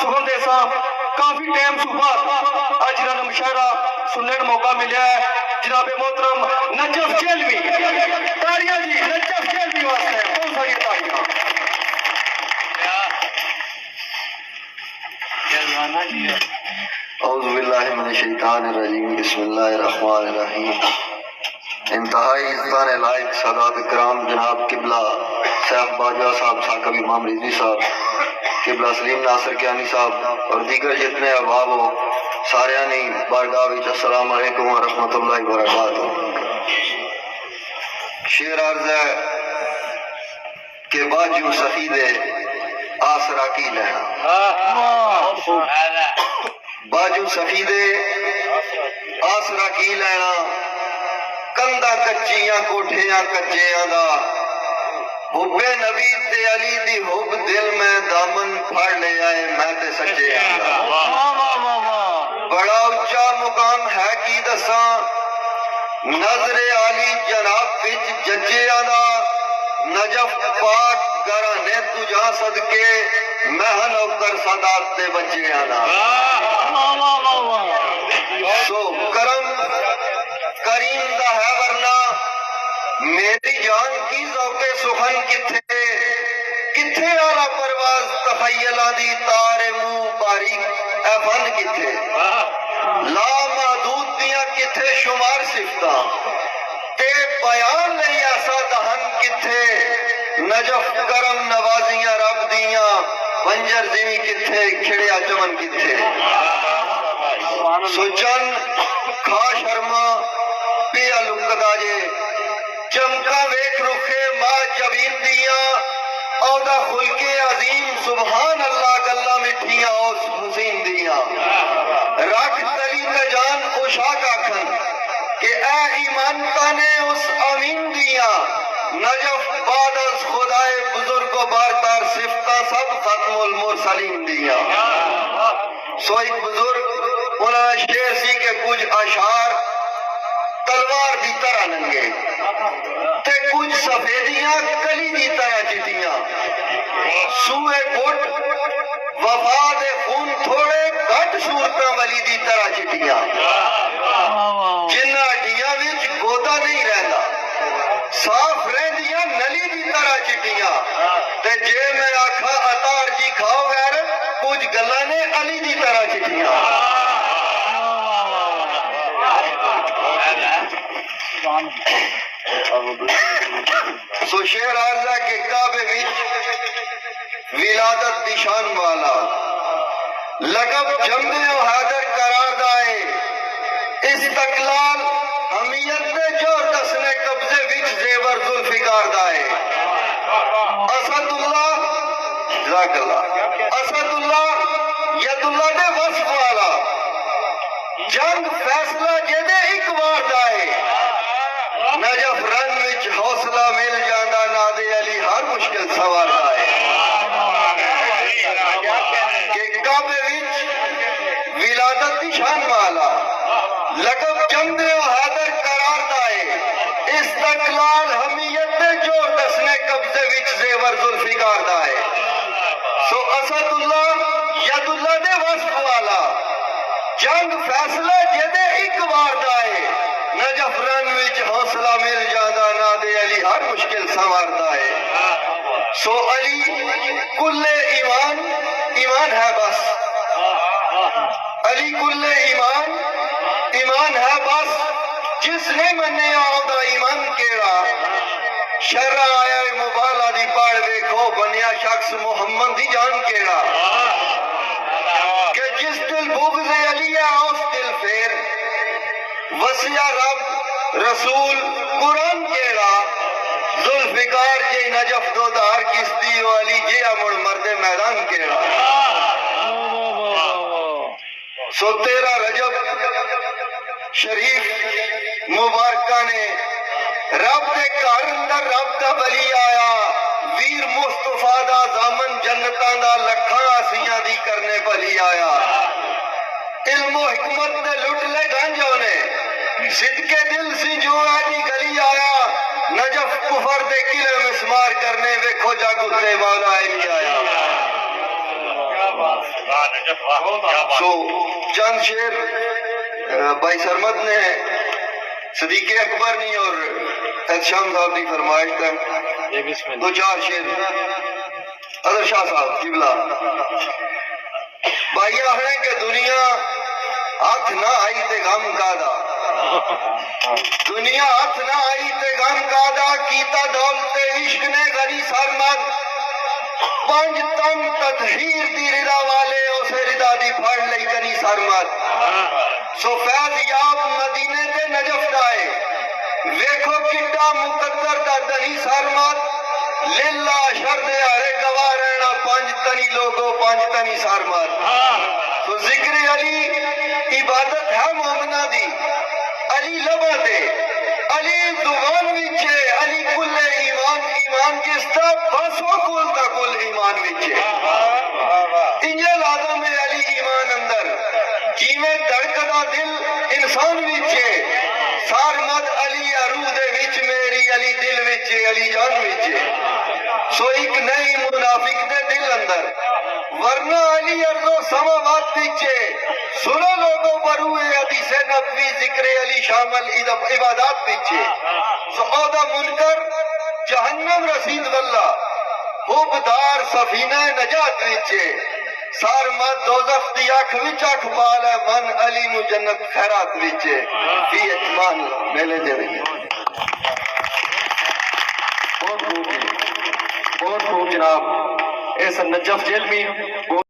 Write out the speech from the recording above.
سخن دے سا کافی ٹائم صبح آج جنہاں مشاعرہ سننے کا موقع ملیا ہے جناب محترم نجف چیلوی تاڑیاں جی نجف چیلوی واسطے بہت ساری تاڑیاں اعوذ باللہ من الشیطان الرجیم بسم اللہ الرحمن الرحیم انتہائی عزتان لائق سادات کرام جناب قبلہ سیف باجوہ صاحب ثاقب امام رضوی صاحب قبلہ سلیم ناصر کیانی صاحب اور دیگر جتنے احباب ہو ساریانی بارگاہ وچ السلام علیکم ورحمۃ اللہ وبرکاتہ۔ شعر عرض ہے کہ باجو سخی دے آسرا کی لینا، باجو سخی دے آسرا کی لینا، کندہ کچیاں کوٹھیاں کچیاں دا، حب نبی تے علی دی حب دل میں دامن پھاڑ لے آئے میں تے سچے آندا۔ بڑا اچھا مقام ہے کی دساں نظر علی جناب وچ ججے آندا، نجف پاک گرانے تجھا صدقے محل اوکر صدات دے بچے آندا۔ سو کرم کریم دا ہے ورنہ میری جان کی ذوق سخن کتھے کتھے آلہ پرواز تخیلہ دی تار منہ باریک اے فن کتھے لا محدود دیاں کتھے شمار صفتاں تے بیان لئی ایسا دہن کتھے نجف کرم نوازیاں رب دیاں بنجر زمیں کتھے کھڑیا چمن کتھے سچن کھا شرما پیا لکدا جے چمکا ویک رخے ماں جبین دیاں اودا خلق عظیم سبحان اللہ گلہ مٹھیاں اوس حسین دیاں رکھ تلی تجان خوشاک آکھن کہ اے ایمان تانے اس امین دیاں نجف بعد از خدائے بزرگ و بارتار صفتہ سب ختم المرسلین دیاں۔ سو ایک بزرگ انہاں شعر سی کہ کچھ اشعار تلوار دی طرح ننگے تے کچھ سفیدیاں کلی دی طرح چٹیاں سوئے گھٹ وفا دے خون تھوڑے گھٹ صورتاں ولی دی طرح چٹیاں جنہ ڈیاں وچ گودا نہیں رہندا صاف رہندیاں نلی دی طرح چٹیاں تے جے میں آکھا اتار جی کھاؤ غیرت کچھ گلاں نے علی دی طرح چٹیاں۔ سو شعر عرض ہے کہ کعبے وچ ولادت نشان والا لقب جمدے و حیدر قرار دائے استقلال حمیت نے جو دسنے قبضے وچ زیور ذوالفقار دائے اسد اللہ جزاک اللہ اسد اللہ ید اللہ نے وصف والا جنگ فیصلہ جدے ایک بار دائے نجف رن وچ حوصلہ مل جاندہ نادے علی ہر مشکل سوار دائے کہ کعبے وچ ولادت نشان والا لقب جمدے و حیدر قرار دائے استقلال حمیت نے جوڑ دسنے قبضے وچ زیور ذوالفقار دائے سو اسد اللہ ید اللہ نے وصف والا جنگ فیصلہ جدے ایک بار دائے نجف رن وچ حوصلہ مل جاندہ نادے علی ہر مشکل سنوار دائے سو علی کل ایمان ایمان ہے بس علی کل ایمان ایمان ہے بس جس نے منے آدھا ایمان کیڑا شرع آیا مبالہ دی پاڑ دیکھو بنیا شخص محمد دی جان کیڑا کہ جس دل بغض علی ہے اس دل پھر وسیع رب رسول قرآن کیڑا ذوالفقار جے نجف دو دار کس دی والی جے امڑ مرد میدان کیڑا سو 13 رجب شریف مبارکہ نے رب دے گھر اندر رب دا ولی آیا ویر مصطفیٰ دا زامن جنتاں دا لکھاں آسیاں دی کرنے بلی آیا علم و حکمت دے لٹ لے گانجوں نے صدقے دل سی جو آجی گلی آیا نجف کفر دے قلعے مسمار کرنے ویکھو جاگتے مولا علی آیا نجف واہ کیا بات سو چند شیر بھائی سرمد نے صدیق اکبر نہیں اور احتشام صاحب کی فرمائش تک یہ بسم اللہ دو چار شیر اظہر شاہ صاحب قبلہ بھائی آخر کہ دنیا ہاتھ نہ آئی تے غم کا دا دنیا ہاتھ نہ آئی تے غم کا دا کیتا دولت عشق نے غنی سرمد پنج تم تطہیر دی رضا والے اسے رضا دی پھڑ لئی کنی سرمد سو فیض یاب مدینے تے نجف دائے ویکھو کٹا مقدر دا دنی سرمد للہ شرد آرے گواہ رہنا پنج تنی لوگو پنج تنی سرمد تو ذکر علی عبادت ہے مومنہ دی علی لبا دے علی زبان وچے علی کل ایمان ایمان کس طرح بس و کل دا کل ایمان وچے انجھے لازم ہے علی ایمان اندر کیویں دھڑکدا دل انسان وچے سارمد علی روح دے وچ میری علی دل وچے علی جان وچے سو ایک نئی منافق دے دل اندر ورنہ علی ارض و سماوات وچے سنو لوگوں بروئے حدیث نبوی ذکر علی شامل عبادات وچے سو اودا منکر جہنم رسید واللہ حبدار سفینہ نجات وچے سارمد دوزخ دی اکھ وچ اکھ پال ہے من علی نو جنت خیرات وچے فی اتمان میلے دے رہی بہت خوب جناب اس نجف جیل میں